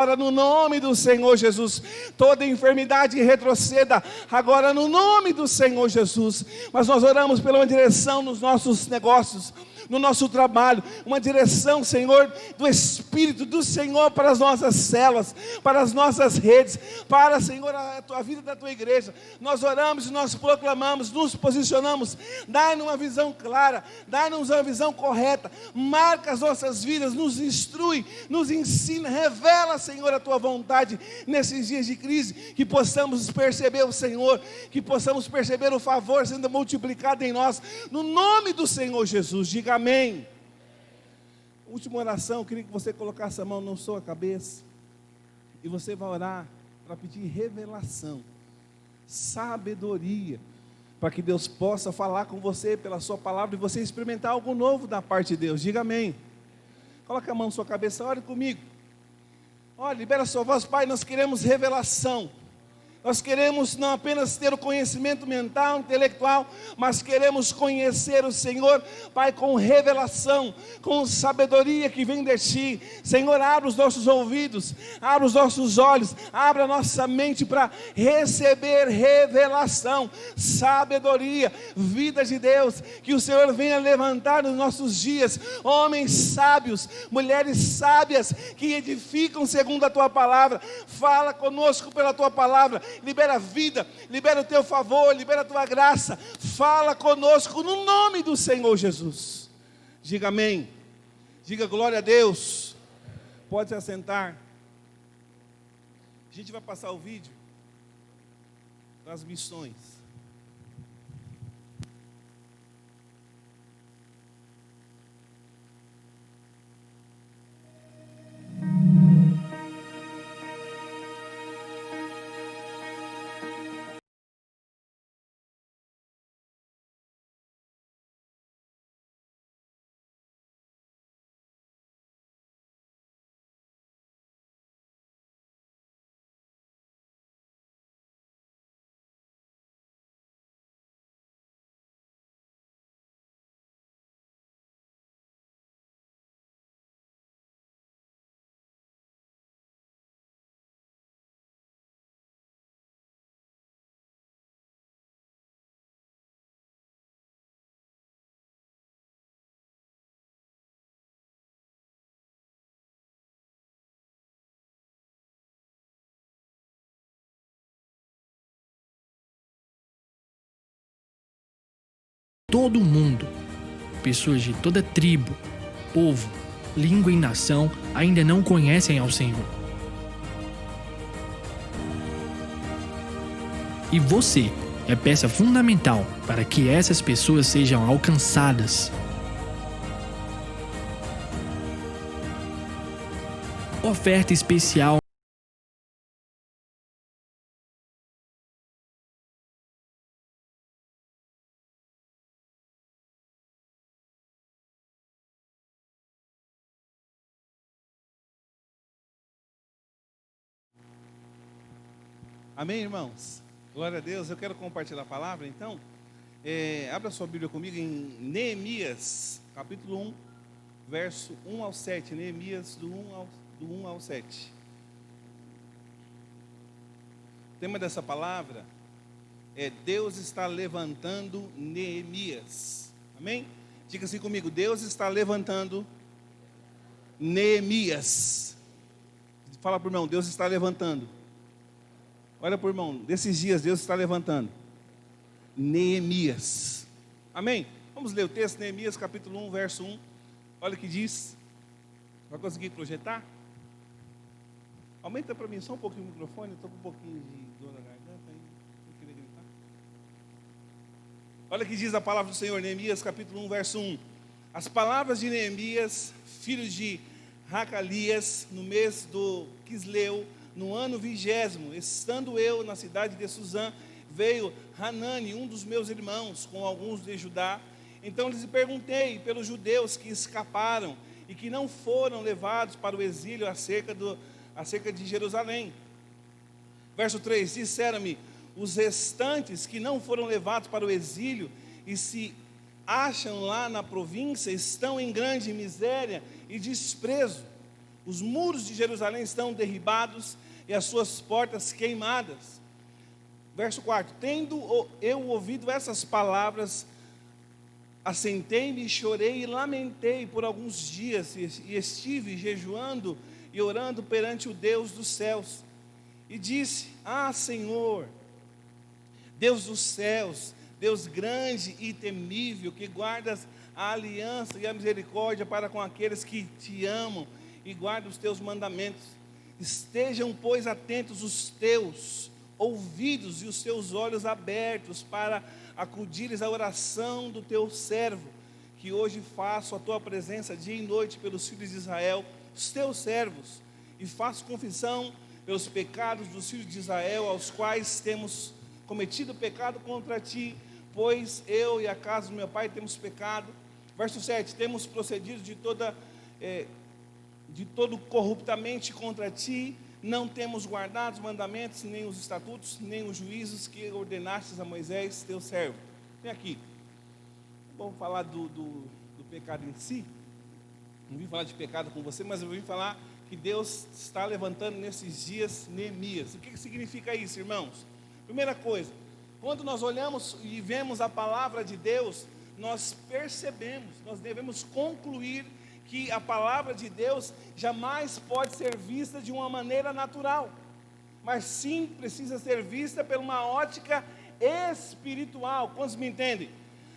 Agora no nome do Senhor Jesus, toda enfermidade retroceda, agora no nome do Senhor Jesus. Mas nós oramos pela uma direção nos nossos negócios, no nosso trabalho, uma direção, Senhor, do Espírito do Senhor para as nossas células, para as nossas redes, para, Senhor, a vida da tua igreja. Nós oramos e nós proclamamos, nos posicionamos, dai-nos uma visão clara, dai-nos uma visão correta, marca as nossas vidas, nos instrui, nos ensina, revela, Senhor, a tua vontade nesses dias de crise, que possamos perceber o Senhor, que possamos perceber o favor sendo multiplicado em nós, no nome do Senhor Jesus. Diga amém. Última oração, eu queria que você colocasse a mão na sua cabeça e você vai orar para pedir revelação, sabedoria, para que Deus possa falar com você pela sua palavra e você experimentar algo novo da parte de Deus. Diga amém. Coloque a mão na sua cabeça, ore comigo. Olha, libera a sua voz. Pai, nós queremos revelação. Nós queremos não apenas ter o conhecimento mental, intelectual, mas queremos conhecer o Senhor, Pai, com revelação, com sabedoria que vem de Ti. Senhor, abre os nossos ouvidos, abre os nossos olhos, abre a nossa mente para receber revelação, sabedoria, vida de Deus. Que o Senhor venha levantar nos nossos dias homens sábios, mulheres sábias, que edificam segundo a Tua palavra. Fala conosco pela Tua palavra. Libera a vida, libera o teu favor, libera a tua graça, fala conosco no nome do Senhor Jesus. Diga amém, diga glória a Deus. Pode se assentar. A gente vai passar o vídeo das missões. Todo mundo, pessoas de toda tribo, povo, língua e nação ainda não conhecem ao Senhor. E você é peça fundamental para que essas pessoas sejam alcançadas. Oferta especial. Amém, irmãos? Glória a Deus. Eu quero compartilhar a palavra, então. Abra sua Bíblia comigo em Neemias, capítulo 1, verso 1 ao 7. Neemias do 1 ao 7. O tema dessa palavra é: Deus está levantando Neemias. Amém? Diga assim comigo: Deus está levantando Neemias. Fala para o irmão: Deus está levantando. Olha para o irmão, desses dias Deus está levantando Neemias. Amém? Vamos ler o texto, Neemias capítulo 1, verso 1. Olha o que diz. Vai conseguir projetar? Aumenta para mim só um pouquinho o microfone. Eu estou com um pouquinho de dor na garganta aí. Eu queria gritar. Olha o que diz a palavra do Senhor, Neemias capítulo 1, verso 1. As palavras de Neemias, filho de Racalias, no mês do Quisleu, no ano 20º, estando eu na cidade de Suzã, veio Hanani, um dos meus irmãos, com alguns de Judá. Então lhes perguntei pelos judeus que escaparam e que não foram levados para o exílio acerca de Jerusalém. Verso 3, disseram-me: os restantes que não foram levados para o exílio e se acham lá na província estão em grande miséria e desprezo. Os muros de Jerusalém estão derribados e as suas portas queimadas. Verso 4: tendo eu ouvido essas palavras, assentei-me, chorei e lamentei por alguns dias, e estive jejuando e orando perante o Deus dos céus. E disse: ah, Senhor, Deus dos céus, Deus grande e temível, que guardas a aliança e a misericórdia para com aqueles que te amam e guardam os teus mandamentos. Estejam, pois, atentos os teus ouvidos e os teus olhos abertos para acudires à oração do teu servo, que hoje faço a tua presença dia e noite pelos filhos de Israel, os teus servos, e faço confissão pelos pecados dos filhos de Israel, aos quais temos cometido pecado contra ti, pois eu e a casa do meu pai temos pecado. Verso 7: temos procedido de todo corruptamente contra ti, não temos guardado os mandamentos, nem os estatutos, nem os juízos que ordenastes a Moisés, teu servo. Vem aqui. Vamos falar do pecado em si. Não vim falar de pecado com você, mas eu vim falar que Deus está levantando nesses dias Neemias. O que significa isso, irmãos? Primeira coisa, quando nós olhamos e vemos a palavra de Deus, nós percebemos, nós devemos concluir que a palavra de Deus jamais pode ser vista de uma maneira natural, mas sim precisa ser vista por uma ótica espiritual. Quantos me entendem?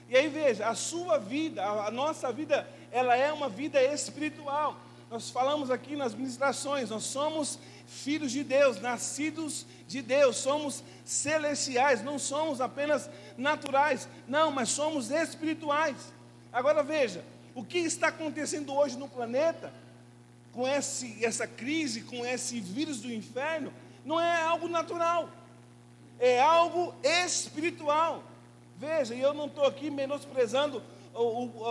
E aí veja, a sua vida, a nossa vida, ela é uma vida espiritual. Nós falamos aqui nas ministrações, nós somos filhos de Deus, nascidos de Deus, somos celestiais, não somos apenas naturais, não, mas somos espirituais. Agora veja, o que está acontecendo hoje no planeta, com essa crise, com esse vírus do inferno, não é algo natural, é algo espiritual. Veja, e eu não estou aqui menosprezando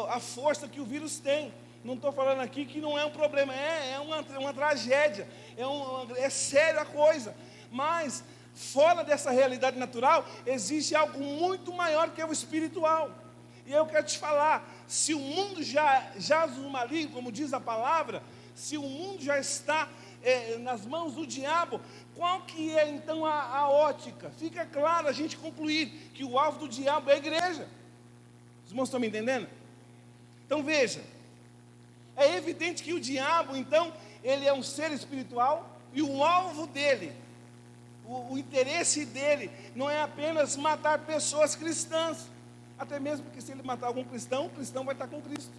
a força que o vírus tem, não estou falando aqui que não é um problema, é uma tragédia, é séria a coisa, mas fora dessa realidade natural, existe algo muito maior que é o espiritual. E eu quero te falar, se o mundo já jaz no maligno, como diz a palavra, se o mundo já está nas mãos do diabo, qual que é então a ótica? Fica claro a gente concluir que o alvo do diabo é a igreja. Os irmãos estão me entendendo? Então veja, é evidente que o diabo, então, ele é um ser espiritual, e o alvo dele, o interesse dele, não é apenas matar pessoas cristãs, até mesmo porque se ele matar algum cristão, o cristão vai estar com Cristo.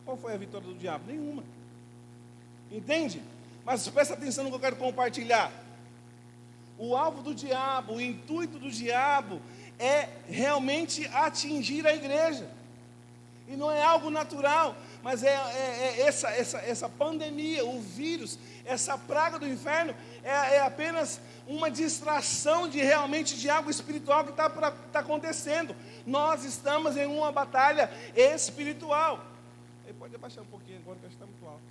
Qual foi a vitória do diabo? Nenhuma. Entende? Mas presta atenção no que eu quero compartilhar. O alvo do diabo, o intuito do diabo é realmente atingir a igreja. E não é algo natural, mas essa pandemia, o vírus, essa praga do inferno, é apenas uma distração de algo espiritual que está acontecendo. Nós estamos em uma batalha espiritual. Ele pode abaixar um pouquinho agora, que está muito alto.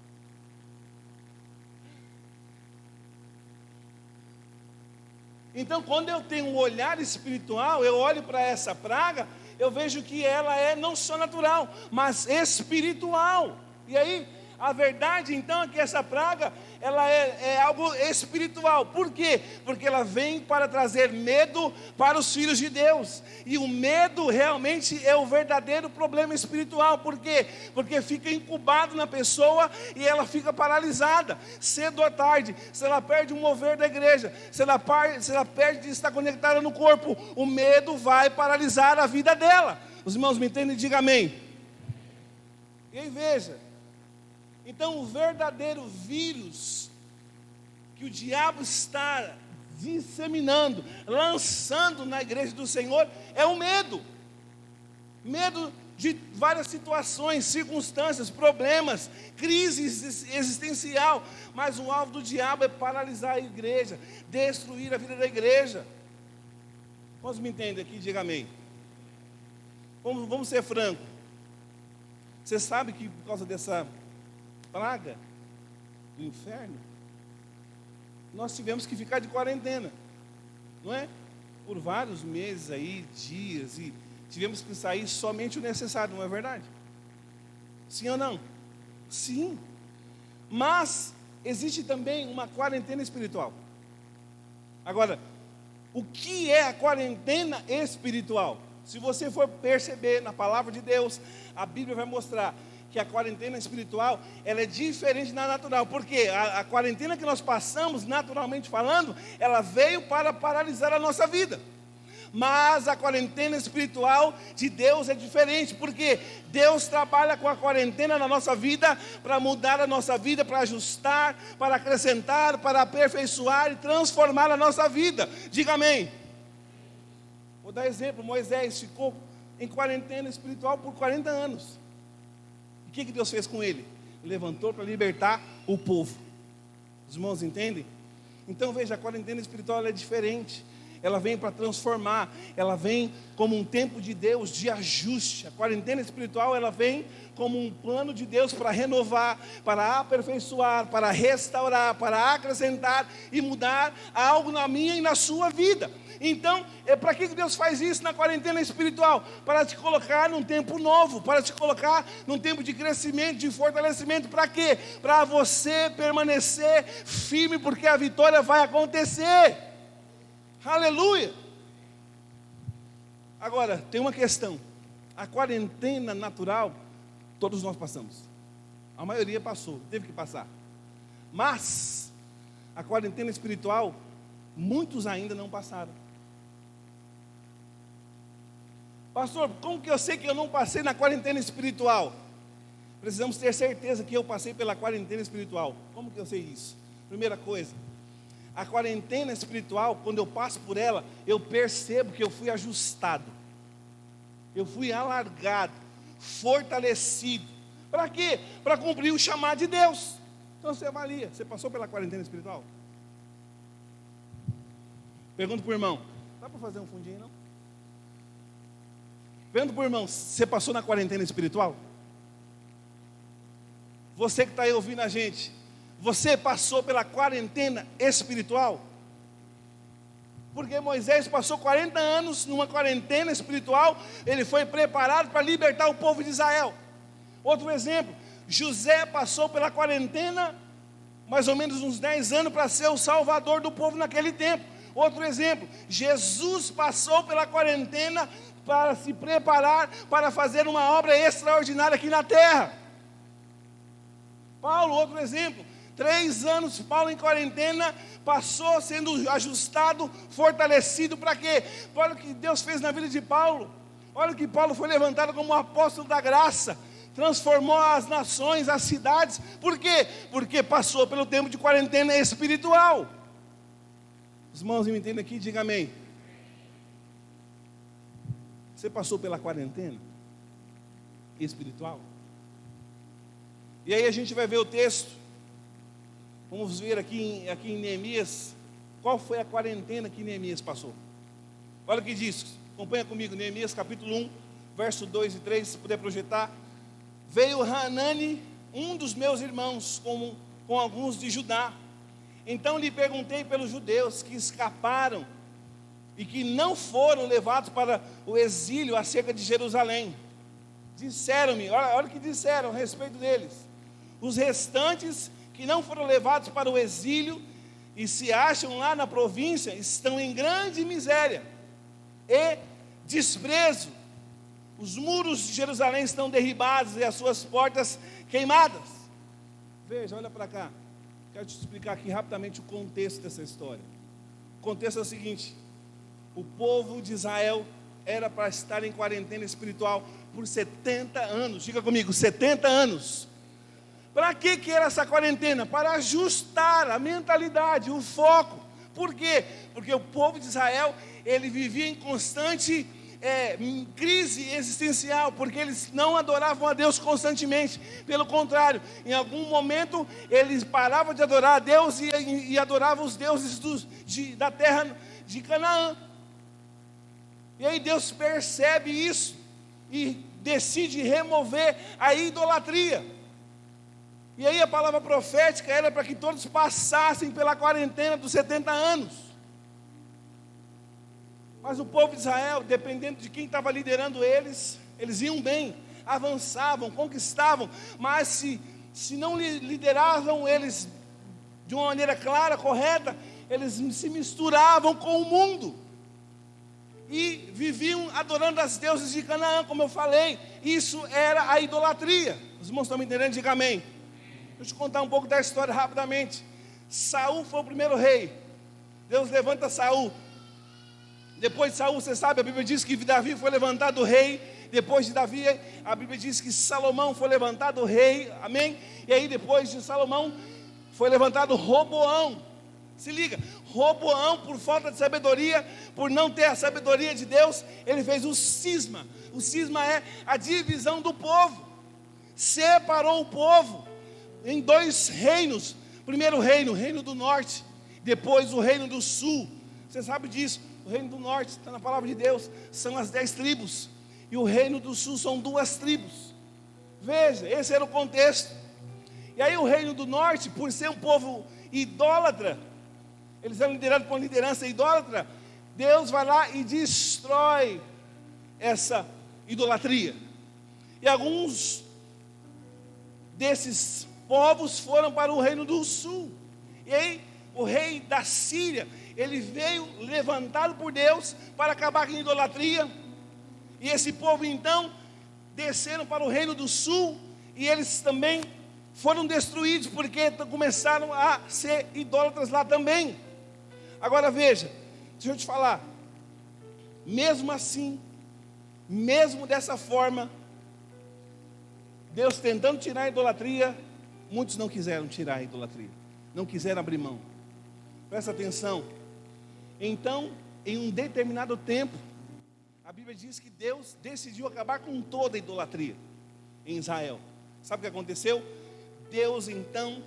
Então, quando eu tenho um olhar espiritual, eu olho para essa praga, eu vejo que ela é não só natural, mas espiritual. E aí, a verdade então é que essa praga, ela é algo espiritual. Por quê? Porque ela vem para trazer medo para os filhos de Deus. E o medo realmente é o verdadeiro problema espiritual. Por quê? Porque fica incubado na pessoa e ela fica paralisada. Cedo ou tarde, se ela perde o mover da igreja, se ela perde de estar conectada no corpo, o medo vai paralisar a vida dela. Os irmãos me entendem? Diga amém. E aí veja, então o verdadeiro vírus que o diabo está disseminando, lançando na igreja do Senhor, é o medo. Medo de várias situações, circunstâncias, problemas, crise existencial. Mas o alvo do diabo é paralisar a igreja, destruir a vida da igreja. Quantos me entendem aqui? Diga amém. Vamos ser francos. Você sabe que por causa dessa praga do inferno, nós tivemos que ficar de quarentena, não é? Por vários meses aí, dias, e tivemos que sair somente o necessário, não é verdade? Sim ou não? Sim. Mas existe também uma quarentena espiritual. Agora, o que é a quarentena espiritual? Se você for perceber na palavra de Deus, a Bíblia vai mostrar que a quarentena espiritual, ela é diferente da natural. Porque a quarentena que nós passamos, naturalmente falando, ela veio para paralisar a nossa vida. Mas a quarentena espiritual de Deus é diferente, porque Deus trabalha com a quarentena na nossa vida, para mudar a nossa vida, para ajustar, para acrescentar, para aperfeiçoar e transformar a nossa vida. Diga amém. Vou dar exemplo, Moisés ficou em quarentena espiritual por 40 anos. O que Deus fez com ele? Levantou para libertar o povo. Os irmãos entendem? Então veja, a quarentena espiritual ela é diferente. Ela vem para transformar, ela vem como um tempo de Deus de ajuste. A quarentena espiritual ela vem como um plano de Deus para renovar, para aperfeiçoar, para restaurar, para acrescentar e mudar algo na minha e na sua vida. Então, para que Deus faz isso na quarentena espiritual? Para te colocar num tempo novo, para te colocar num tempo de crescimento, de fortalecimento. Para quê? Para você permanecer firme, porque a vitória vai acontecer. Aleluia! Agora, tem uma questão. A quarentena natural, todos nós passamos. A maioria passou, teve que passar. Mas, a quarentena espiritual, muitos ainda não passaram. Pastor, como que eu sei que eu não passei na quarentena espiritual? Precisamos ter certeza que eu passei pela quarentena espiritual. Como que eu sei isso? Primeira coisa, a quarentena espiritual, quando eu passo por ela, eu percebo que eu fui ajustado. Eu fui alargado, fortalecido. Para quê? Para cumprir o chamado de Deus. Então você avalia, você passou pela quarentena espiritual? Pergunta para o irmão, dá para fazer um fundinho não? Pergunta para o irmão, você passou na quarentena espiritual? Você que está aí ouvindo a gente, você passou pela quarentena espiritual? Porque Moisés passou 40 anos numa quarentena espiritual, ele foi preparado para libertar o povo de Israel. Outro exemplo, José passou pela quarentena, mais ou menos uns 10 anos, para ser o salvador do povo naquele tempo. Outro exemplo, Jesus passou pela quarentena para se preparar para fazer uma obra extraordinária aqui na terra. Paulo, outro exemplo, 3 anos Paulo em quarentena, passou sendo ajustado, fortalecido para quê? Olha o que Deus fez na vida de Paulo. Olha que Paulo foi levantado como um apóstolo da graça, transformou as nações, as cidades. Por quê? Porque passou pelo tempo de quarentena espiritual. Os irmãos me entendem aqui? Diga amém. Você passou pela quarentena espiritual? E aí a gente vai ver o texto. Vamos ver aqui em Neemias, qual foi a quarentena que Neemias passou. Olha o que diz, acompanha comigo, Neemias capítulo 1, verso 2 e 3, se puder projetar. Veio Hanani, um dos meus irmãos, com alguns de Judá. Então lhe perguntei pelos judeus que escaparam e que não foram levados para o exílio acerca de Jerusalém. Disseram-me, olha o que disseram a respeito deles. Os restantes que não foram levados para o exílio e se acham lá na província, estão em grande miséria e desprezo. Os muros de Jerusalém estão derribados e as suas portas queimadas. Veja, olha para cá. Quero te explicar aqui rapidamente o contexto dessa história. O contexto é o seguinte: o povo de Israel era para estar em quarentena espiritual por 70 anos. Diga comigo, 70 anos. Para que era essa quarentena? Para ajustar a mentalidade, o foco. Por quê? Porque o povo de Israel, ele vivia em constante crise existencial, porque eles não adoravam a Deus constantemente. Pelo contrário, em algum momento, eles paravam de adorar a Deus e adoravam os deuses da terra de Canaã. E aí Deus percebe isso e decide remover a idolatria. E aí a palavra profética era para que todos passassem pela quarentena dos 70 anos. Mas o povo de Israel, dependendo de quem estava liderando eles iam bem, avançavam, conquistavam. Mas se não lideravam eles de uma maneira clara, correta, eles se misturavam com o mundo. E viviam adorando as deuses de Canaã, como eu falei. Isso era a idolatria. Os irmãos estão me entendendo? Diga amém. Deixa eu contar um pouco da história rapidamente. Saul foi o primeiro rei. Deus levanta Saul. Depois de Saul, você sabe, a Bíblia diz que Davi foi levantado rei. Depois de Davi, a Bíblia diz que Salomão foi levantado rei. Amém? E aí depois de Salomão, foi levantado Roboão. Se liga, Roboão, por falta de sabedoria, por não ter a sabedoria de Deus, ele fez o cisma. O cisma é a divisão do povo. Separou o povo em dois reinos. Primeiro reino, o reino do norte. Depois o reino do sul. Você sabe disso. O reino do norte, está na palavra de Deus, são as 10 tribos. E o reino do sul são 2 tribos. Veja, esse era o contexto. E aí o reino do norte, por ser um povo idólatra, eles eram liderados por uma liderança idólatra, Deus vai lá e destrói essa idolatria. E alguns desses povos foram para o reino do sul. E aí o rei da Síria, ele veio levantado por Deus para acabar com a idolatria. E esse povo então desceram para o reino do sul, e eles também foram destruídos, porque começaram a ser idólatras lá também. Agora veja, deixa eu te falar, mesmo assim, mesmo dessa forma, Deus tentando tirar a idolatria, muitos não quiseram tirar a idolatria, não quiseram abrir mão. Presta atenção. Então, em um determinado tempo, a Bíblia diz que Deus decidiu acabar com toda a idolatria em Israel. Sabe o que aconteceu? Deus então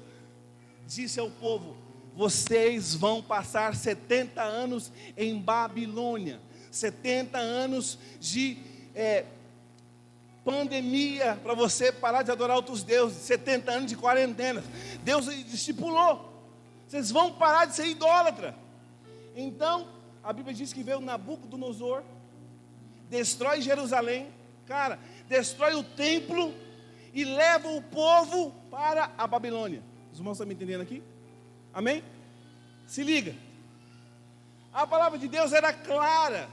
disse ao povo: vocês vão passar 70 anos em Babilônia, 70 anos de pandemia, para você parar de adorar outros deuses, 70 anos de quarentena. Deus estipulou: vocês vão parar de ser idólatra. Então, a Bíblia diz que veio Nabucodonosor, destrói Jerusalém, cara, destrói o templo e leva o povo para a Babilônia. Os irmãos estão me entendendo aqui? Amém? Se liga. A palavra de Deus era clara.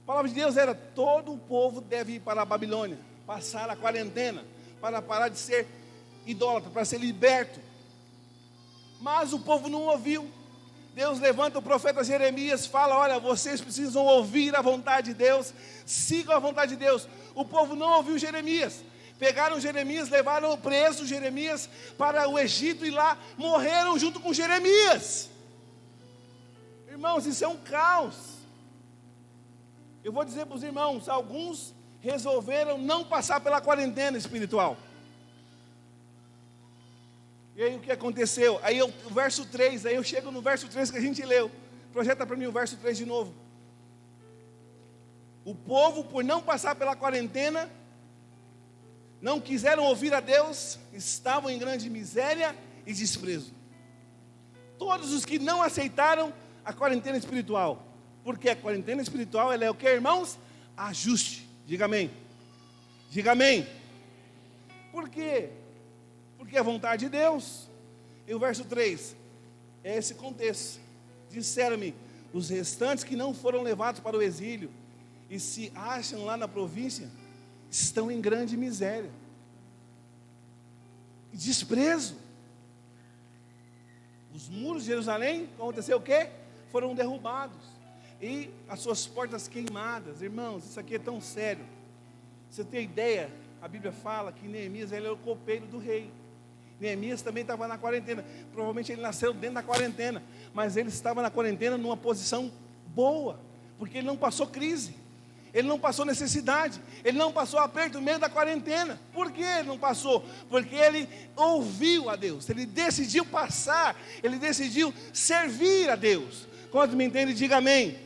A palavra de Deus era: todo o povo deve ir para a Babilônia, passar a quarentena, para parar de ser idólatra, para ser liberto. Mas o povo não ouviu. Deus levanta o profeta Jeremias, fala: olha, vocês precisam ouvir a vontade de Deus, sigam a vontade de Deus. O povo não ouviu Jeremias. Pegaram Jeremias, levaram preso Jeremias para o Egito e lá morreram junto com Jeremias. Irmãos, isso é um caos. Eu vou dizer para os irmãos, alguns resolveram não passar pela quarentena espiritual. E aí o que aconteceu? Aí o verso 3, aí eu chego no verso 3 que a gente leu. Projeta para mim o verso 3 de novo. O povo, por não passar pela quarentena, não quiseram ouvir a Deus, estavam em grande miséria e desprezo. Todos os que não aceitaram a quarentena espiritual. Porque a quarentena espiritual, ela é o que, irmãos? Ajuste. Diga amém. Diga amém. Por quê? Porque é a vontade de Deus. E o verso 3, é esse contexto. Disseram-me: os restantes que não foram levados para o exílio e se acham lá na província, estão em grande miséria e desprezo. Os muros de Jerusalém, aconteceu o quê? Foram derrubados e as suas portas queimadas. Irmãos, isso aqui é tão sério. Você tem ideia? A Bíblia fala que Neemias, ele era o copeiro do rei. Neemias também estava na quarentena. Provavelmente ele nasceu dentro da quarentena, mas ele estava na quarentena numa posição boa, porque ele não passou crise, ele não passou necessidade, ele não passou aperto no meio da quarentena. Por que ele não passou? Porque ele ouviu a Deus, ele decidiu passar, ele decidiu servir a Deus. Quantos me entendem, diga amém.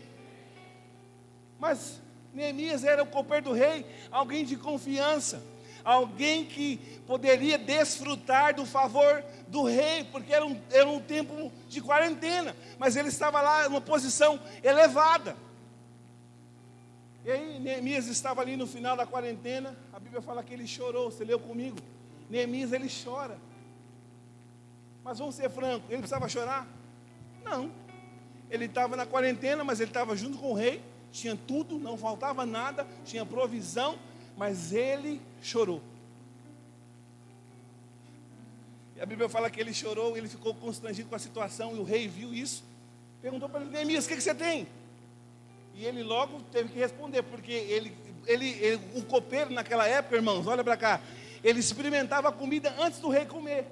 Mas Neemias era o copeiro do rei, alguém de confiança, alguém que poderia desfrutar do favor do rei, porque era um tempo de quarentena, mas ele estava lá numa posição elevada. E aí Neemias estava ali no final da quarentena. A Bíblia fala que ele chorou. Você leu comigo? Neemias, ele chora. Mas vamos ser francos, ele precisava chorar? Não. Ele estava na quarentena, mas ele estava junto com o rei, tinha tudo, não faltava nada, tinha provisão, mas ele chorou. E a Bíblia fala que ele chorou, ele ficou constrangido com a situação, e o rei viu isso, perguntou para ele: Neemias, o que você tem? E ele logo teve que responder, porque o copeiro naquela época, irmãos, olha para cá, ele experimentava a comida antes do rei comer.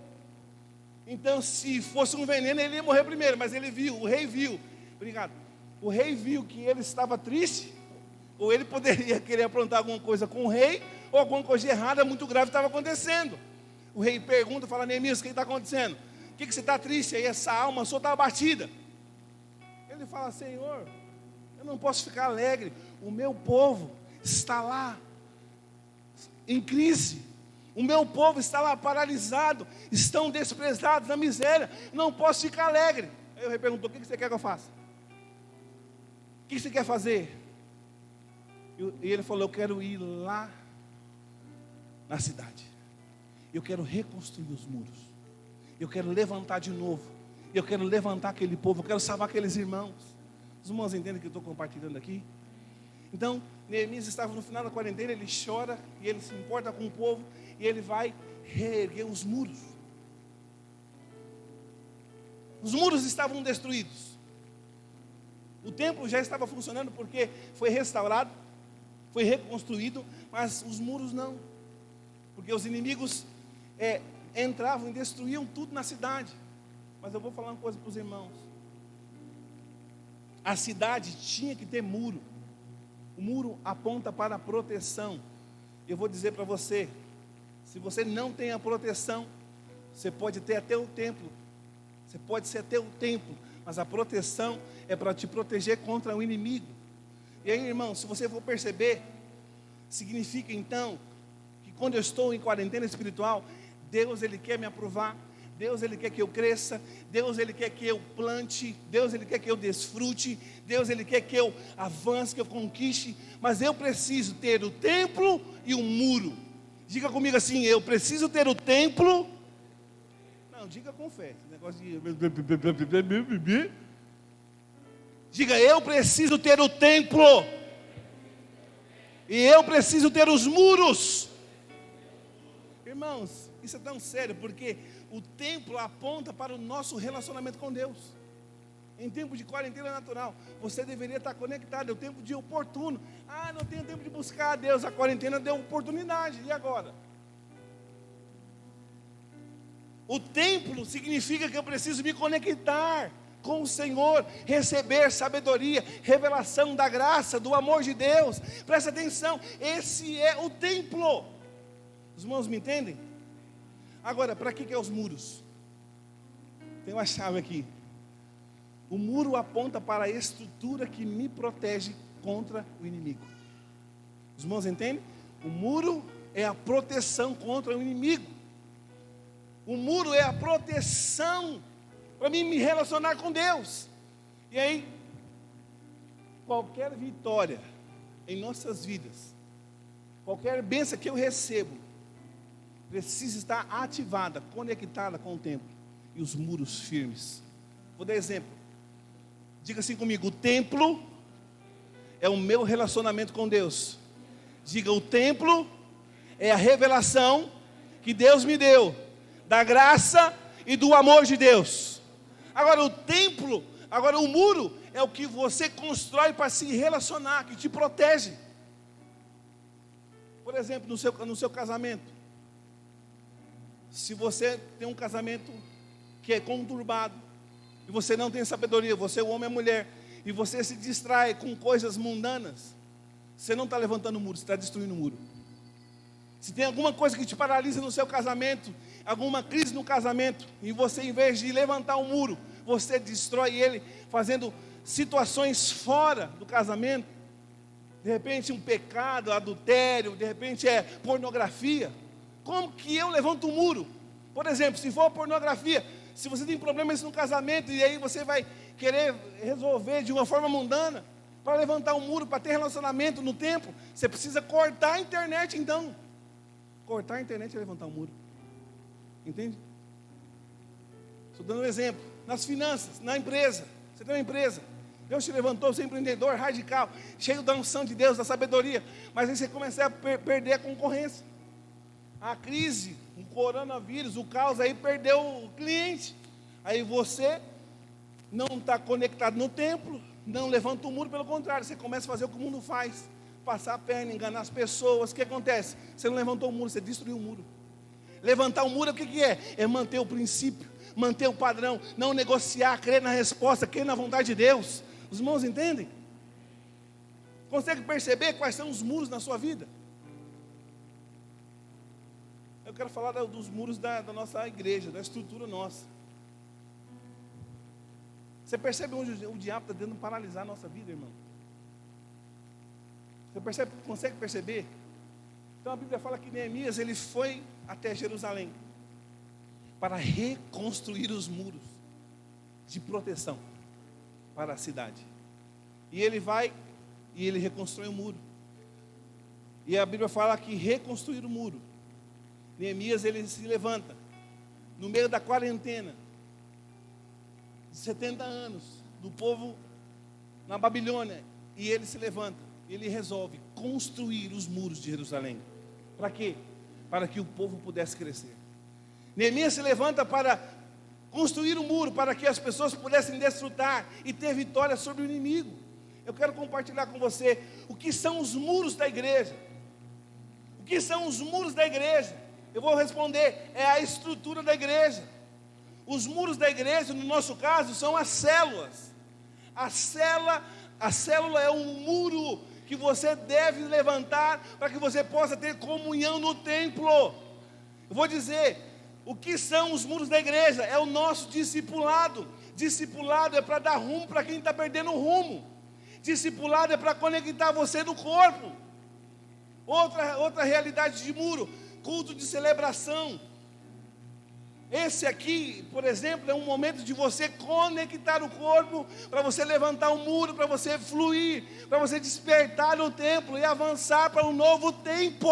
Então, se fosse um veneno, ele ia morrer primeiro, mas ele viu, o rei viu, obrigado, o rei viu que ele estava triste, ou ele poderia querer aprontar alguma coisa com o rei, ou alguma coisa errada, muito grave estava acontecendo. O rei pergunta, fala: Neemias, o que está acontecendo? O que você está triste aí? Essa alma sua está abatida. Ele fala: Senhor, eu não posso ficar alegre, o meu povo está lá em crise, o meu povo está lá paralisado, estão desprezados na miséria, não posso ficar alegre. Aí o rei perguntou: o que você quer que eu faça? O que você quer fazer? E ele falou: eu quero ir lá na cidade, eu quero reconstruir os muros, eu quero levantar de novo, eu quero levantar aquele povo, eu quero salvar aqueles irmãos. Os irmãos entendem o que eu estou compartilhando aqui? Então, Neemias estava no final da quarentena, ele chora, e ele se importa com o povo, e ele vai reerguer os muros. Os muros estavam destruídos, o templo já estava funcionando porque foi restaurado, foi reconstruído, mas os muros não, porque os inimigos entravam e destruíam tudo na cidade. Mas eu vou falar uma coisa para os irmãos: a cidade tinha que ter muro. O muro aponta para a proteção. Eu vou dizer para você, se você não tem a proteção, você pode ter até o templo, você pode ser até o templo, mas a proteção é para te proteger contra o inimigo. E aí, irmão, se você for perceber, significa então que quando eu estou em quarentena espiritual, Deus, Ele quer me aprovar, Deus, Ele quer que eu cresça, Deus, Ele quer que eu plante, Deus, Ele quer que eu desfrute, Deus, Ele quer que eu avance, que eu conquiste, mas eu preciso ter o templo e o muro. Diga comigo assim: eu preciso ter o templo. Não, diga com fé, esse negócio de... Diga: eu preciso ter o templo, e eu preciso ter os muros. Irmãos, isso é tão sério, porque o templo aponta para o nosso relacionamento com Deus. Em tempo de quarentena natural, você deveria estar conectado, é o tempo de oportuno. Ah, não tenho tempo de buscar a Deus, a quarentena deu oportunidade, e agora? O templo significa que eu preciso me conectar com o Senhor, receber sabedoria, revelação da graça, do amor de Deus. Presta atenção, esse é o templo. Os irmãos me entendem? Agora, para que é os muros? Tem uma chave aqui. O muro aponta para a estrutura que me protege contra o inimigo. Os irmãos entendem? O muro é a proteção contra o inimigo. O muro é a proteção para mim me relacionar com Deus. E aí, qualquer vitória em nossas vidas, qualquer bênção que eu recebo, precisa estar ativada, conectada com o templo e os muros firmes. Vou dar exemplo. Diga assim comigo: o templo é o meu relacionamento com Deus. Diga: o templo é a revelação que Deus me deu, da graça e do amor de Deus. Agora o templo, agora o muro é o que você constrói para se relacionar, que te protege. Por exemplo, no seu casamento, se você tem um casamento que é conturbado, e você não tem sabedoria, você é o homem e a mulher, e você se distrai com coisas mundanas, você não está levantando o muro, você está destruindo o muro. Se tem alguma coisa que te paralisa no seu casamento, alguma crise no casamento, e você, em vez de levantar o muro, você destrói ele, fazendo situações fora do casamento, de repente um pecado, adultério, de repente é pornografia. Como que eu levanto o muro? Por exemplo, se for pornografia, se você tem problemas no casamento, e aí você vai querer resolver de uma forma mundana, para levantar um muro, para ter relacionamento no templo, você precisa cortar a internet então. Cortar a internet é levantar um muro. Entende? Estou dando um exemplo. Nas finanças, na empresa. Você tem uma empresa. Deus te levantou, você é empreendedor radical, cheio da unção de Deus, da sabedoria. Mas aí você começa a perder a concorrência. A crise, o coronavírus, o caos, aí perdeu o cliente. Aí você não está conectado no templo, não levanta o muro, pelo contrário, você começa a fazer o que o mundo faz. Passar a perna, enganar as pessoas. O que acontece? Você não levantou o muro, você destruiu o muro. Levantar o muro, o que é? É manter o princípio, manter o padrão, não negociar, crer na resposta, crer na vontade de Deus. Os irmãos entendem? Consegue perceber quais são os muros na sua vida? Eu quero falar dos muros da nossa igreja, da estrutura nossa. Você percebe onde o diabo está tentando paralisar a nossa vida, irmão? Você consegue perceber? Então a Bíblia fala que Neemias, ele foi até Jerusalém para reconstruir os muros de proteção para a cidade. E ele vai e ele reconstrói o muro. E a Bíblia fala que reconstruir o muro. Neemias, ele se levanta no meio da quarentena de 70 anos do povo na Babilônia, e ele se levanta, ele resolve construir os muros de Jerusalém. Para quê? Para que o povo pudesse crescer. Neemias se levanta para construir um muro, para que as pessoas pudessem desfrutar e ter vitória sobre o inimigo. Eu quero compartilhar com você o que são os muros da igreja. O que são os muros da igreja? Eu vou responder, é a estrutura da igreja. Os muros da igreja, no nosso caso, são as células. A célula é um muro que você deve levantar para que você possa ter comunhão no templo. Eu vou dizer, o que são os muros da igreja? É o nosso discipulado. Discipulado é para dar rumo para quem está perdendo o rumo. Discipulado é para conectar você no corpo. Outra realidade de muro, culto de celebração. Esse aqui, por exemplo, é um momento de você conectar o corpo, para você levantar um muro, para você fluir, para você despertar no templo e avançar para um novo tempo.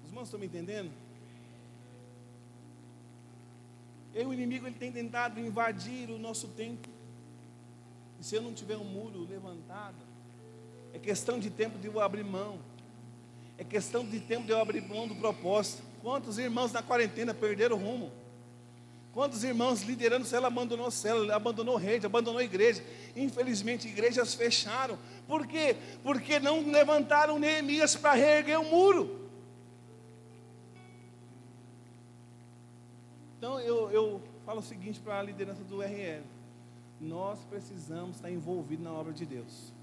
Os irmãos estão me entendendo? O inimigo ele tem tentado invadir o nosso templo. E se eu não tiver um muro levantado, é questão de tempo de eu abrir mão. É questão de tempo de eu abrir mão do propósito. Quantos irmãos na quarentena perderam o rumo? Quantos irmãos liderando célula, abandonou rede, abandonou igreja? Infelizmente, igrejas fecharam. Por quê? Porque não levantaram Neemias para reerguer o muro. Então, eu falo o seguinte para a liderança do RL. Nós precisamos estar envolvidos na obra de Deus.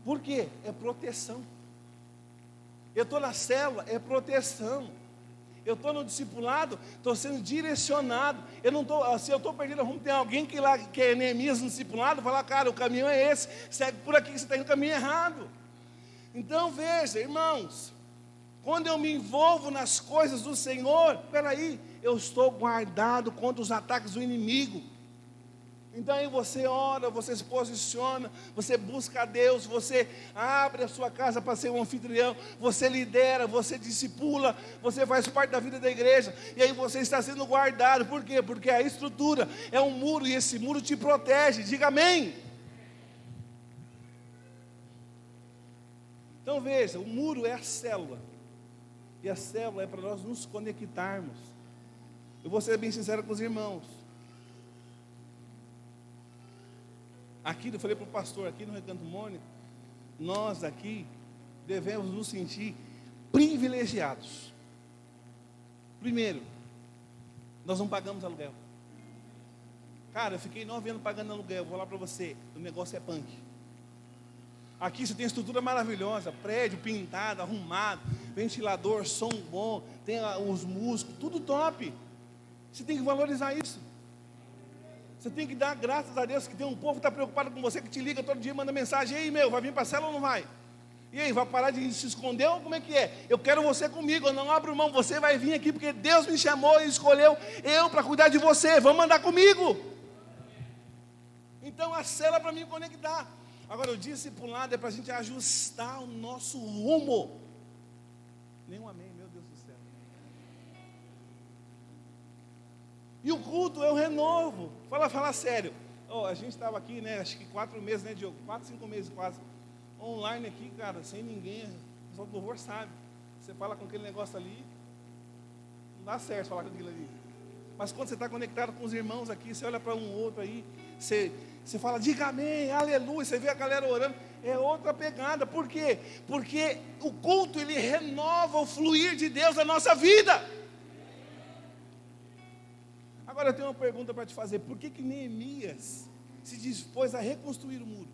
Por quê? É proteção. Eu estou na célula, é proteção. Eu estou no discipulado, estou sendo direcionado. Eu não estou, se eu estou perdendo rumo, tem alguém que é Neemias no discipulado, fala, cara, o caminho é esse, segue por aqui que você está indo no caminho errado. Então veja, irmãos, quando eu me envolvo nas coisas do Senhor, peraí, eu estou guardado contra os ataques do inimigo. Então aí você ora, você se posiciona, você busca a Deus, você abre a sua casa para ser um anfitrião, você lidera, você discipula, você faz parte da vida da igreja, e aí você está sendo guardado. Por quê? Porque a estrutura é um muro, e esse muro te protege. Diga amém. Então veja, o muro é a célula, e a célula é para nós nos conectarmos. Eu vou ser bem sincero com os irmãos. Aqui, eu falei para o pastor, aqui no Recanto Mônica, nós aqui devemos nos sentir privilegiados. Primeiro, nós não pagamos aluguel. Cara, eu fiquei 9 anos pagando aluguel, vou lá para você, o negócio é punk. Aqui você tem estrutura maravilhosa, prédio pintado, arrumado, ventilador, som bom, tem os músicos, tudo top. Você tem que valorizar isso. Você tem que dar graças a Deus que tem um povo que está preocupado com você, que te liga todo dia, manda mensagem, e aí vai vir para a célula ou não vai? E aí, vai parar de se esconder ou como é que é? Eu quero você comigo, eu não abro mão, você vai vir aqui porque Deus me chamou e escolheu eu para cuidar de você, vamos andar comigo. Então a célula é para me conectar. Agora o discipulado é para a gente ajustar o nosso rumo. Nenhum amém, meu Deus do céu. E o culto é o renovo. Fala sério. A gente estava aqui, né? Acho que 4 meses, né, Diogo? 4, 5 meses quase. Online aqui, cara, sem ninguém. O pessoal do louvor sabe. Você fala com aquele negócio ali, não dá certo falar com aquilo ali. Mas quando você está conectado com os irmãos aqui, você olha para um outro aí, você fala, diga amém, aleluia, você vê a galera orando, é outra pegada. Por quê? Porque o culto, ele renova o fluir de Deus na nossa vida. Agora eu tenho uma pergunta para te fazer, por que Neemias se dispôs a reconstruir o muro?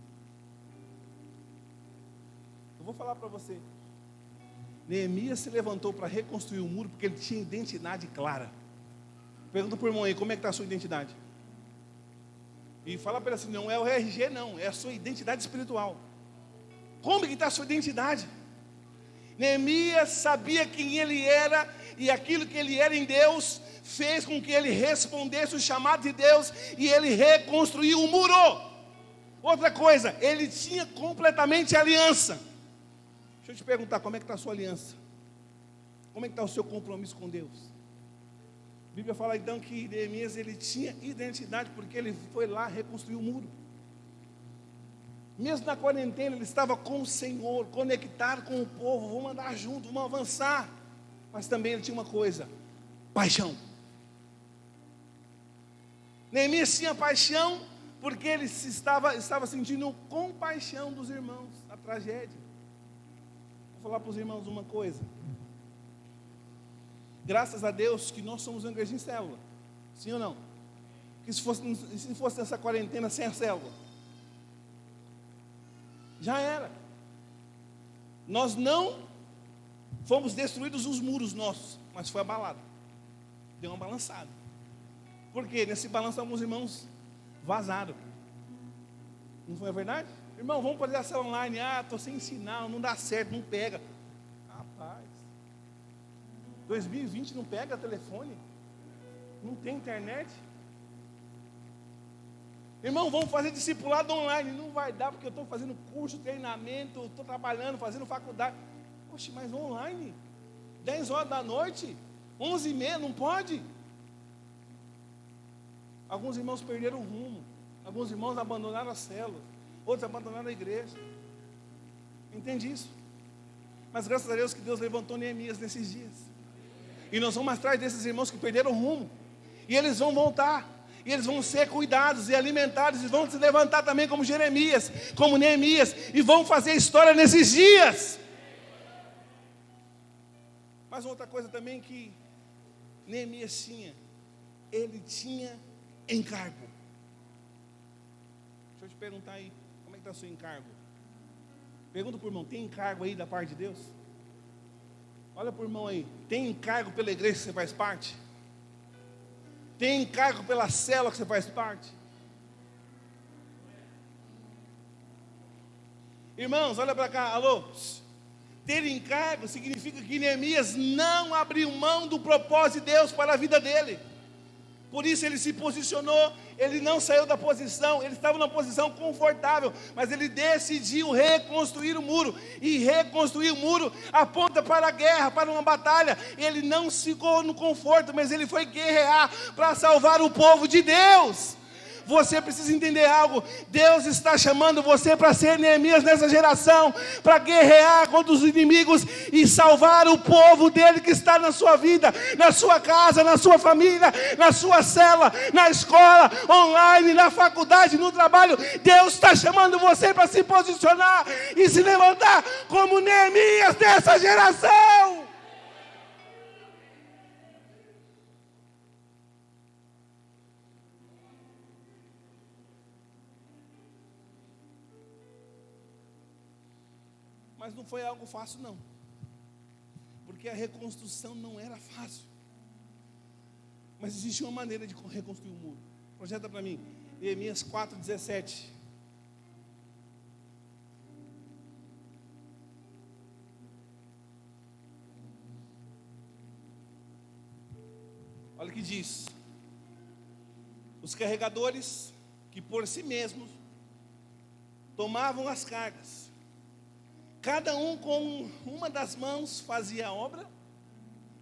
Eu vou falar para você. Neemias se levantou para reconstruir o muro porque ele tinha identidade clara. Pergunta para o irmão aí, como é que está a sua identidade? E fala para ele assim, não é o RG não, é a sua identidade espiritual. Como que está a sua identidade? Neemias sabia quem ele era, e aquilo que ele era em Deus, fez com que ele respondesse o chamado de Deus, e ele reconstruiu o muro. Outra coisa, ele tinha completamente aliança. Deixa eu te perguntar, como é que está a sua aliança? Como é que está o seu compromisso com Deus? A Bíblia fala então que Neemias, ele tinha identidade, porque ele foi lá reconstruir o muro. Mesmo na quarentena, ele estava com o Senhor, conectado com o povo, vamos andar junto, vamos avançar. Mas também ele tinha uma coisa, paixão. Neemias tinha paixão, porque ele estava sentindo compaixão dos irmãos, a tragédia. Vou falar para os irmãos uma coisa. Graças a Deus que nós somos uma igreja em célula. Sim ou não? Que se fosse nessa quarentena sem a célula, já era. Nós não fomos destruídos os muros nossos, mas foi abalado. Deu uma balançada. Por quê? Nesse balanço alguns irmãos vazaram. Não foi a verdade? Irmão, vamos fazer a célula online. Estou sem sinal, não dá certo, não pega. Rapaz, 2020 não pega telefone? Não tem internet? Irmão, vamos fazer discipulado online. Não vai dar, porque eu estou fazendo curso, treinamento, estou trabalhando, fazendo faculdade. Poxa, mas online? 10 horas da noite? 11h30, não pode? Alguns irmãos perderam o rumo. Alguns irmãos abandonaram a célula. Outros abandonaram a igreja. Entende isso? Mas graças a Deus que Deus levantou Neemias nesses dias. E nós vamos atrás desses irmãos que perderam o rumo. E eles vão voltar. E eles vão ser cuidados e alimentados. E vão se levantar também como Jeremias, como Neemias. E vão fazer história nesses dias. Mas outra coisa também que Neemias tinha. Ele tinha encargo. Deixa eu te perguntar aí. Como é que está o seu encargo? Pergunta para o irmão, tem encargo aí da parte de Deus? Olha para o irmão aí, tem encargo pela igreja que você faz parte? Tem encargo pela célula que você faz parte? Irmãos, olha para cá, alô? Ter encargo significa que Neemias não abriu mão do propósito de Deus para a vida dele. Por isso ele se posicionou, ele não saiu da posição, ele estava numa posição confortável, mas ele decidiu reconstruir o muro, e reconstruir o muro aponta para a guerra, para uma batalha. Ele não ficou no conforto, mas ele foi guerrear para salvar o povo de Deus. Você precisa entender algo, Deus está chamando você para ser Neemias nessa geração, para guerrear contra os inimigos e salvar o povo dele que está na sua vida, na sua casa, na sua família, na sua cela, na escola, online, na faculdade, no trabalho. Deus está chamando você para se posicionar e se levantar como Neemias dessa geração. Mas não foi algo fácil não, porque a reconstrução não era fácil, mas existe uma maneira de reconstruir o muro. Projeta para mim, Neemias 4:17. Olha o que diz: os carregadores que por si mesmos tomavam as cargas, cada um com uma das mãos fazia a obra,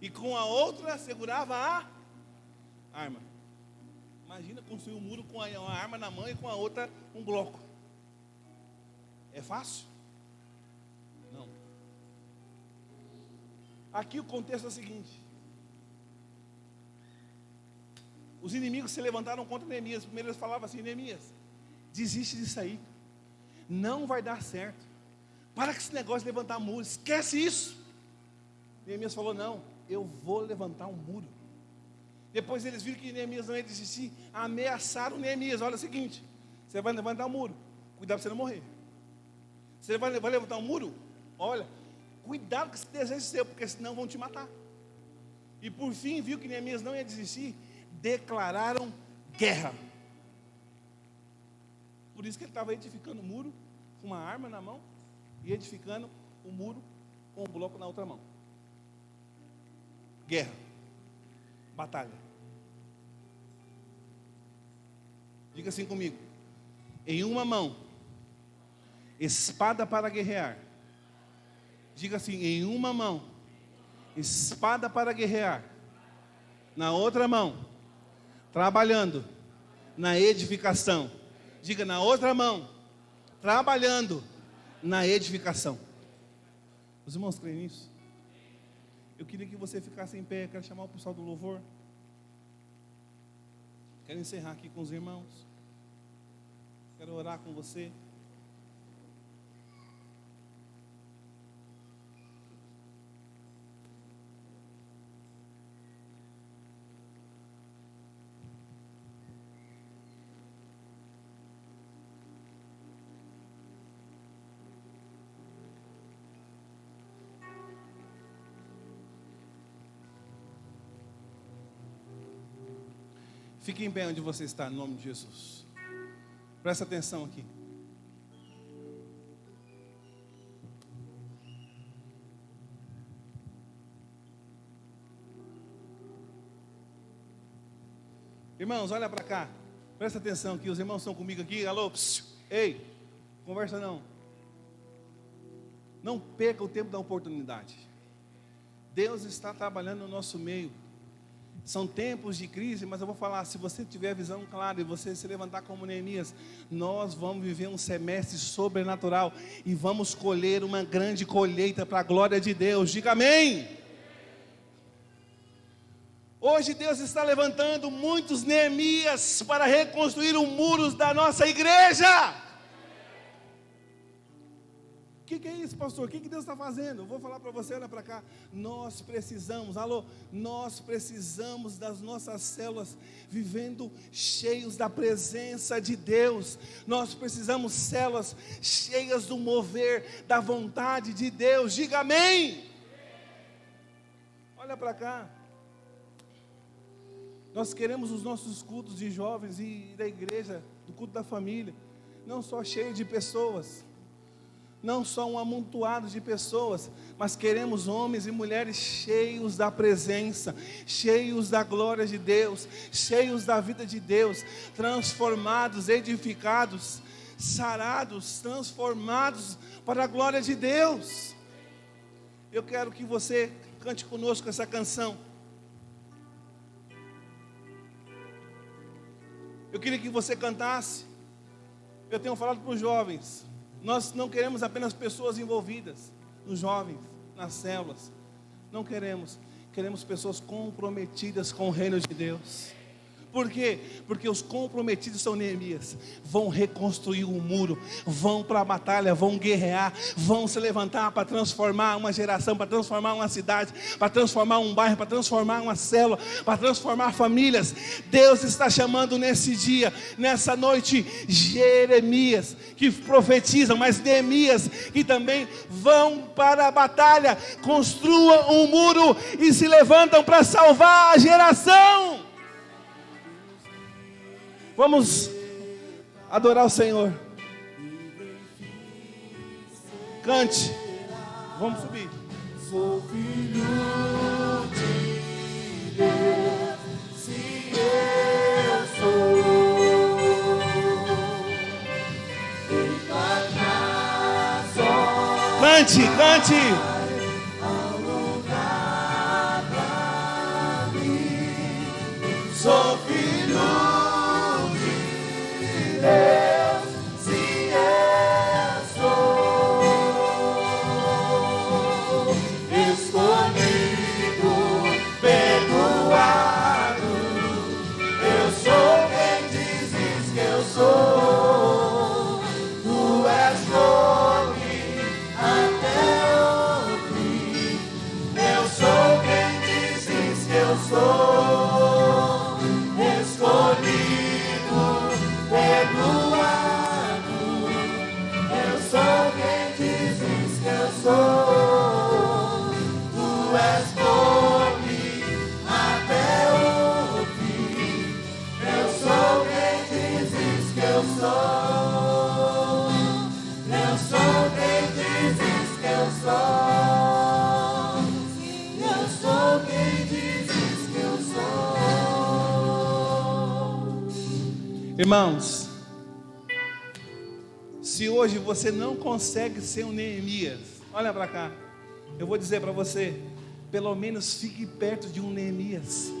e com a outra segurava a arma. Imagina construir um muro com uma arma na mão e com a outra um bloco. É fácil? Não. Aqui o contexto é o seguinte: os inimigos se levantaram contra Neemias. Primeiro eles falavam assim: Neemias, desiste disso aí, não vai dar certo. Para com esse negócio de levantar muro, esquece isso. Neemias falou: não, eu vou levantar um muro. Depois eles viram que Neemias não ia desistir, ameaçaram Neemias. Olha o seguinte: você vai levantar um muro, cuidado para você não morrer. Você vai levantar um muro, olha, cuidado com esse desejo seu, porque senão vão te matar. E por fim, viu que Neemias não ia desistir, declararam guerra. Por isso que ele estava edificando o muro com uma arma na mão e edificando o muro com um bloco na outra mão. Guerra, batalha. Diga assim comigo: em uma mão, espada para guerrear. Diga assim: em uma mão, espada para guerrear. Na outra mão, trabalhando na edificação. Diga: na outra mão, trabalhando na edificação. Os irmãos creem nisso? Eu queria que você ficasse em pé. Quero chamar o pessoal do louvor. Quero encerrar aqui com os irmãos. Quero orar com você. Fique em pé onde você está, em nome de Jesus. Presta atenção aqui. Irmãos, olha para cá. Presta atenção aqui. Os irmãos estão comigo aqui. Alô, psiu. Ei, conversa não. Não perca o tempo da oportunidade. Deus está trabalhando no nosso meio. São tempos de crise, mas eu vou falar: se você tiver a visão clara e você se levantar como Neemias, nós vamos viver um semestre sobrenatural e vamos colher uma grande colheita para a glória de Deus. Diga amém. Hoje Deus está levantando muitos Neemias para reconstruir os muros da nossa igreja. O que é isso, pastor? O que Deus está fazendo? Eu vou falar para você, olha para cá. Nós precisamos, nós precisamos das nossas células vivendo cheios da presença de Deus. Nós precisamos células cheias do mover da vontade de Deus. Diga amém. Olha para cá. Nós queremos os nossos cultos de jovens e da igreja, do culto da família, não só cheio de pessoas, não só um amontoado de pessoas, mas queremos homens e mulheres cheios da presença, cheios da glória de Deus, cheios da vida de Deus, transformados, edificados, sarados, transformados para a glória de Deus. Eu quero que você cante conosco essa canção. Eu queria que você cantasse. Eu tenho falado para os jovens: nós não queremos apenas pessoas envolvidas, nos jovens, nas células. Não queremos. Queremos pessoas comprometidas com o reino de Deus. Por quê? Porque os comprometidos são Neemias. Vão reconstruir um muro, vão para a batalha, vão guerrear, vão se levantar para transformar uma geração, para transformar uma cidade, para transformar um bairro, para transformar uma célula, para transformar famílias. Deus está chamando nesse dia, nessa noite, Jeremias, que profetizam, mas Neemias, que também vão para a batalha, construam um muro e se levantam para salvar a geração. Vamos adorar o Senhor. Cante. Vamos subir. Sou filho de Deus, se eu sou encarnação. Cante, cante. Ao lugar pra mim, sou filho quem dizes que eu sou. Eu sou quem dizes que eu sou. Irmãos, se hoje você não consegue ser um Neemias, olha para cá, eu vou dizer para você, pelo menos fique perto de um Neemias.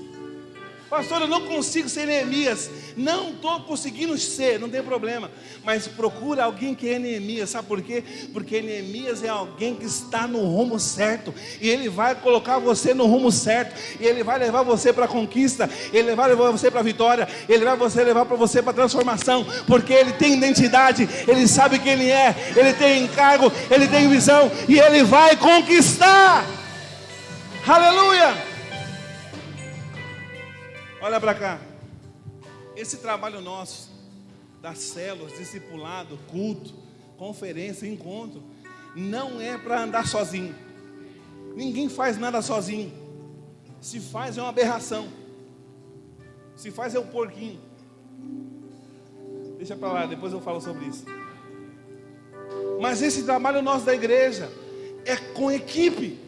Pastor, eu não consigo ser Neemias. Não estou conseguindo ser, não tem problema. Mas procura alguém que é Neemias. Sabe por quê? Porque Neemias é alguém que está no rumo certo. E ele vai colocar você no rumo certo. E ele vai levar você para a conquista. Ele vai levar você para a vitória. Ele vai levar para você para a transformação. Porque ele tem identidade. Ele sabe quem ele é. Ele tem encargo. Ele tem visão. E ele vai conquistar. Aleluia! Olha para cá, esse trabalho nosso, das células, discipulado, culto, conferência, encontro, não é para andar sozinho. Ninguém faz nada sozinho. Se faz é uma aberração. Se faz é um porquinho. Deixa para lá, depois eu falo sobre isso. Mas esse trabalho nosso da igreja é com equipe.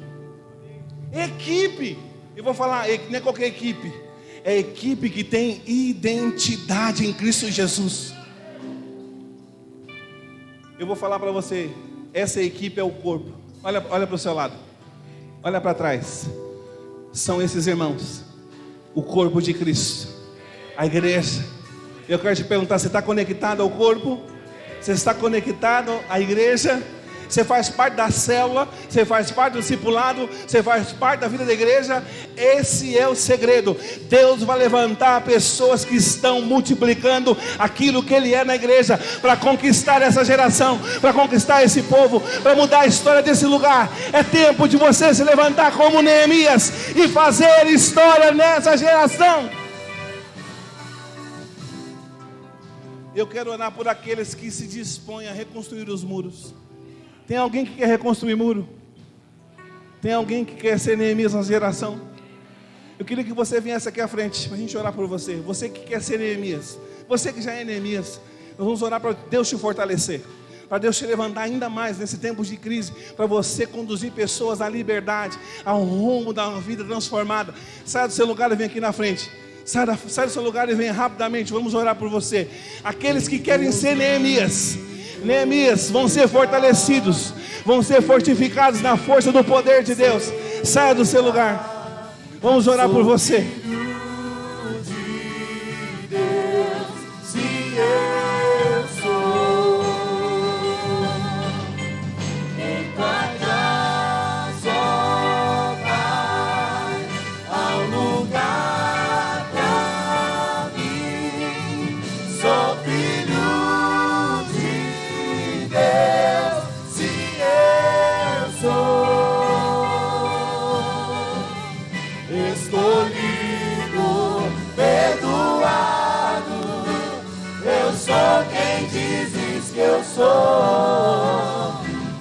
Equipe. Eu vou falar, não é qualquer equipe. É a equipe que tem identidade em Cristo Jesus. Eu vou falar para você, essa equipe é o corpo. Olha para o seu lado. Olha para trás. São esses irmãos. O corpo de Cristo. A igreja. Eu quero te perguntar, você está conectado ao corpo? Você está conectado à igreja? Você faz parte da célula, você faz parte do discipulado, você faz parte da vida da igreja. Esse é o segredo. Deus vai levantar pessoas que estão multiplicando aquilo que Ele é na igreja, para conquistar essa geração, para conquistar esse povo, para mudar a história desse lugar. É tempo de você se levantar como Neemias e fazer história nessa geração. Eu quero orar por aqueles que se dispõem a reconstruir os muros. Tem alguém que quer reconstruir muro? Tem alguém que quer ser Neemias na geração? Eu queria que você viesse aqui à frente, para a gente orar por você. Você que quer ser Neemias, você que já é Neemias, nós vamos orar para Deus te fortalecer, para Deus te levantar ainda mais nesse tempo de crise, para você conduzir pessoas à liberdade, ao rumo da vida transformada. Saia do seu lugar e vem aqui na frente. Sai do seu lugar e venha rapidamente, vamos orar por você. Aqueles que querem ser Neemias vão ser fortalecidos, vão ser fortificados na força do poder de Deus. Saia do seu lugar, vamos orar por você.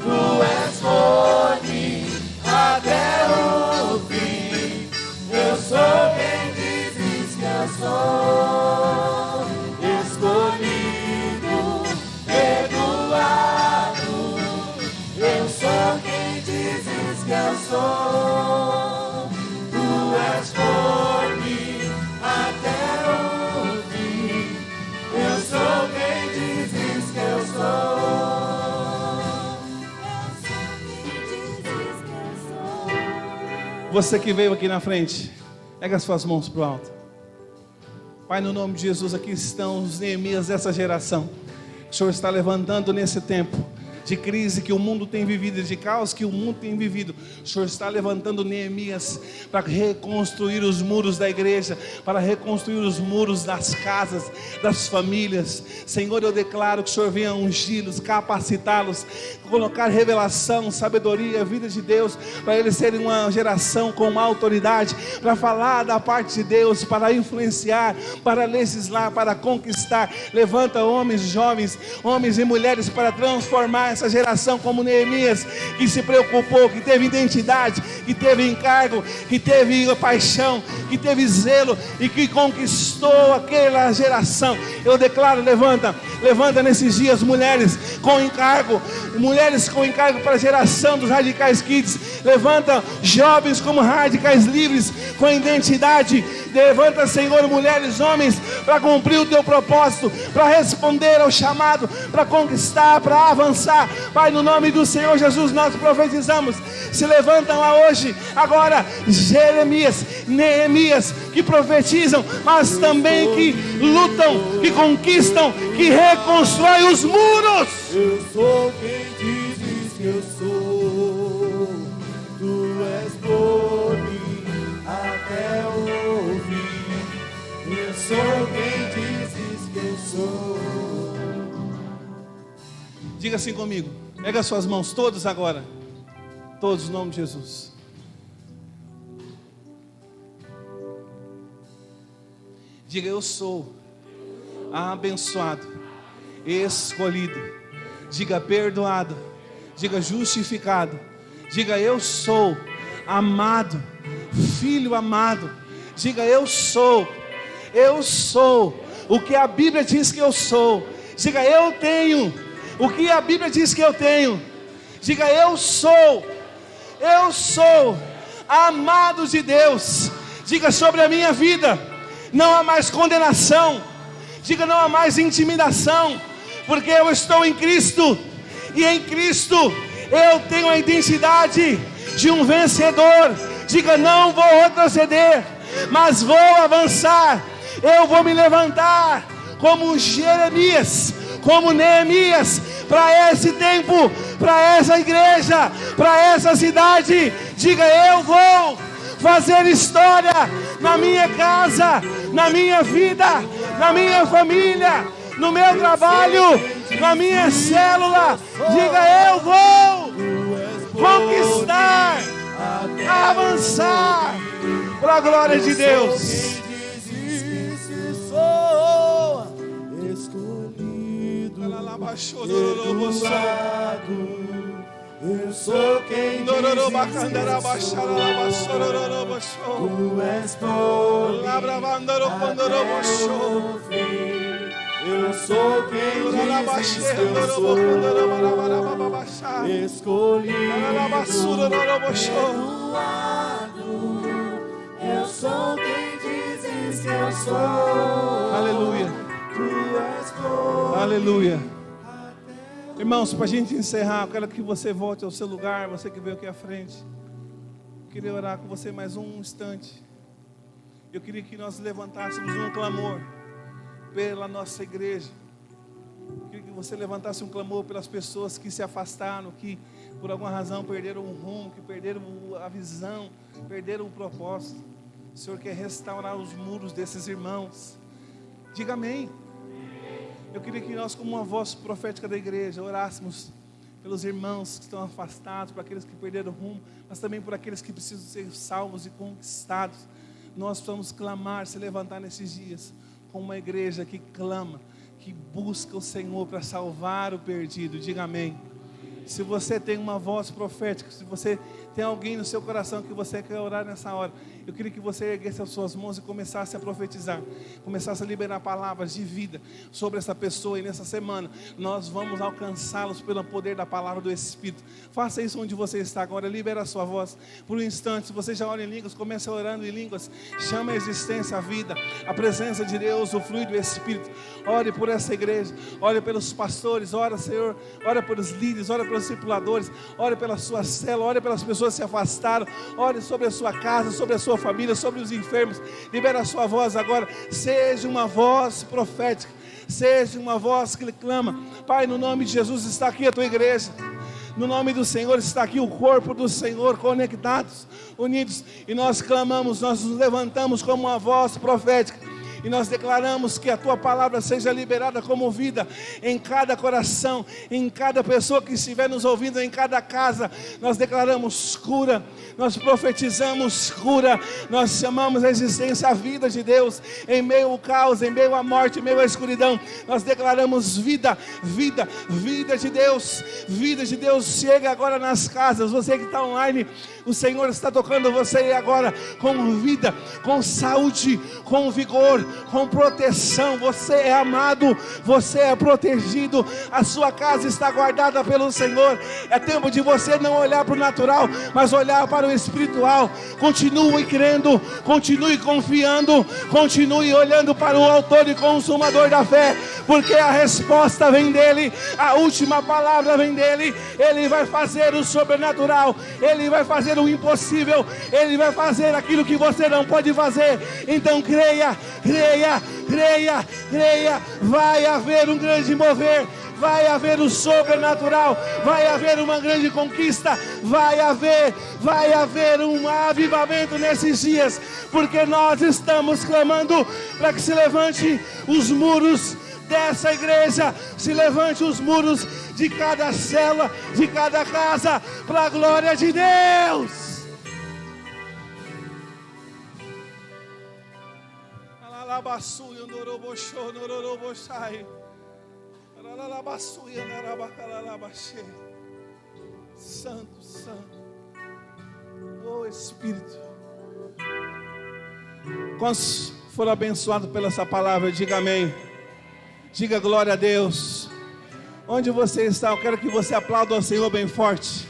Tu és por mim até o fim. Eu sou quem dizes que eu sou. Escolhido, perdoado. Eu sou quem dizes que eu sou. Tu és por mim até o fim. Eu sou quem dizes que eu sou. Você que veio aqui na frente, pega as suas mãos para o alto. Pai, no nome de Jesus, aqui estão os Neemias dessa geração. O Senhor está levantando nesse tempo de crise que o mundo tem vivido, de caos que o mundo tem vivido. O Senhor está levantando Neemias para reconstruir os muros da igreja, para reconstruir os muros das casas, das famílias. Senhor, eu declaro que o Senhor venha ungí-los, capacitá-los, colocar revelação, sabedoria, vida de Deus, para eles serem uma geração com uma autoridade, para falar da parte de Deus, para influenciar, para legislar, para conquistar. Levanta homens, jovens, homens e mulheres para transformar essa geração como Neemias, que se preocupou, que teve identidade, que teve encargo, que teve paixão, que teve zelo e que conquistou aquela geração. Eu declaro, levanta nesses dias mulheres com encargo para a geração dos Radicais Kids. Levanta jovens como Radicais Livres com identidade. Levanta, Senhor, mulheres, homens, para cumprir o teu propósito, para responder ao chamado, para conquistar, para avançar. Pai, no nome do Senhor Jesus, nós profetizamos. Se levantam lá hoje, agora, Jeremias, Neemias, que profetizam, mas também que lutam, que conquistam, que reconstroem os muros. Eu sou quem dizes que eu sou. Tu és por mim até o fim. Eu sou quem dizes que eu sou. Diga assim comigo. Pega suas mãos todos agora. Todos, no nome de Jesus. Diga: eu sou abençoado, escolhido. Diga: perdoado. Diga: justificado. Diga: eu sou amado, filho amado. Diga: eu sou o que a Bíblia diz que eu sou. Diga: eu tenho o que a Bíblia diz que eu tenho. Diga: eu sou amado de Deus. Diga sobre a minha vida: não há mais condenação. Diga: não há mais intimidação, porque eu estou em Cristo, e em Cristo eu tenho a identidade de um vencedor. Diga: não vou retroceder, mas vou avançar. Eu vou me levantar como Jeremias, como Neemias, para esse tempo, para essa igreja, para essa cidade. Diga: eu vou fazer história na minha casa, na minha vida, na minha família, no meu trabalho, na minha célula. Diga: eu vou conquistar, avançar para a glória de Deus. Eu sou quem dizes que eu sou. Tu és por mim até o fim. Eu sou quem dizes que eu sou. Escolhido, perdoado. Eu sou quem dizes que eu sou. Aleluia. Tu és por Aleluia. Irmãos, para a gente encerrar, eu quero que você volte ao seu lugar. Você que veio aqui à frente, eu queria orar com você mais um instante. Eu queria que nós levantássemos um clamor pela nossa igreja. Eu queria que você levantasse um clamor pelas pessoas que se afastaram, que por alguma razão perderam o rumo, que perderam a visão, perderam o propósito. O Senhor quer restaurar os muros desses irmãos. Diga amém. Eu queria que nós, como uma voz profética da igreja, orássemos pelos irmãos que estão afastados, por aqueles que perderam o rumo, mas também por aqueles que precisam ser salvos e conquistados. Nós precisamos clamar, se levantar nesses dias, como uma igreja que clama, que busca o Senhor para salvar o perdido. Diga amém. Se você tem uma voz profética, se você tem alguém no seu coração que você quer orar nessa hora, eu queria que você erguesse as suas mãos e começasse a profetizar, começasse a liberar palavras de vida sobre essa pessoa. E nessa semana nós vamos alcançá-los pelo poder da palavra do Espírito. Faça isso onde você está agora, libera a sua voz por um instante. Se você já ora em línguas, comece orando em línguas. Chama a existência, a vida, a presença de Deus, o fluido do Espírito. Ore por essa igreja, ore pelos pastores, ora, Senhor, ore pelos líderes, ore pelos discipuladores, ore pela sua célula, ore pelas pessoas que se afastaram, ore sobre a sua casa, sobre a sua família, sobre os enfermos. Libera a sua voz agora. Seja uma voz profética, seja uma voz que clama. Pai, no nome de Jesus está aqui a tua igreja. No nome do Senhor está aqui o corpo do Senhor, conectados, unidos. E nós clamamos, nós nos levantamos como uma voz profética. E nós declaramos que a Tua palavra seja liberada como vida em cada coração, em cada pessoa que estiver nos ouvindo, em cada casa. Nós declaramos cura, nós profetizamos cura, nós chamamos a existência, a vida de Deus, em meio ao caos, em meio à morte, em meio à escuridão. Nós declaramos vida, vida, vida de Deus, vida de Deus. Chega agora nas casas, você que está online, o Senhor está tocando você agora com vida, com saúde, com vigor, com proteção. Você é amado, você é protegido, a sua casa está guardada pelo Senhor. É tempo de você não olhar para o natural, mas olhar para o espiritual. Continue crendo, continue confiando, continue olhando para o autor e consumador da fé, porque a resposta vem dele, a última palavra vem dele. Ele vai fazer o sobrenatural, ele vai fazer o impossível, ele vai fazer aquilo que você não pode fazer. Então creia, creia, creia, creia. Vai haver um grande mover, vai haver o sobrenatural, vai haver uma grande conquista, vai haver um avivamento nesses dias, porque nós estamos clamando para que se levante os muros dessa igreja, se levante os muros de cada célula, de cada casa, para a glória de Deus. Santo, Santo, oh Espírito. Quantos foram abençoados pela essa palavra? Diga amém. Diga glória a Deus. Onde você está, eu quero que você aplaude ao Senhor bem forte.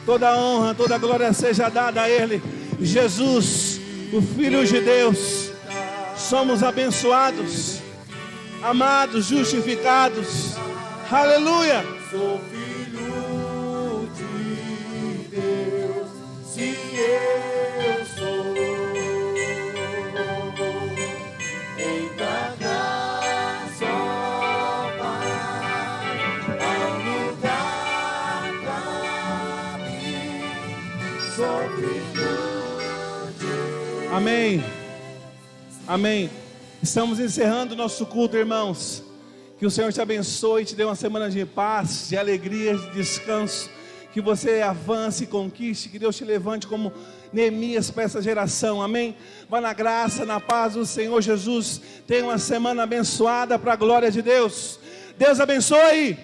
Toda a honra, toda a glória seja dada a Ele, Jesus, o Filho de Deus. Somos abençoados, amados, justificados. Aleluia. Sou filho de Deus, se eu sou. Entregar só Pai ao lugar pra mim. Sou filho de Deus. Amém. Amém. Estamos encerrando o nosso culto, irmãos. Que o Senhor te abençoe e te dê uma semana de paz, de alegria, de descanso. Que você avance e conquiste. Que Deus te levante como Neemias para essa geração. Amém. Vá na graça, na paz do Senhor Jesus. Tenha uma semana abençoada para a glória de Deus. Deus abençoe.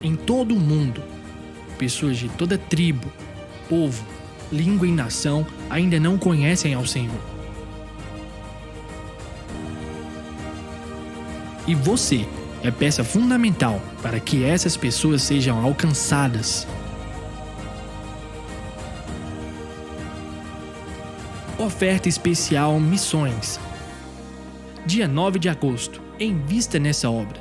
Em todo o mundo, pessoas de toda tribo, povo, língua e nação ainda não conhecem ao Senhor. E você é peça fundamental para que essas pessoas sejam alcançadas. Oferta especial Missões. Dia 9 de agosto. Invista nessa obra.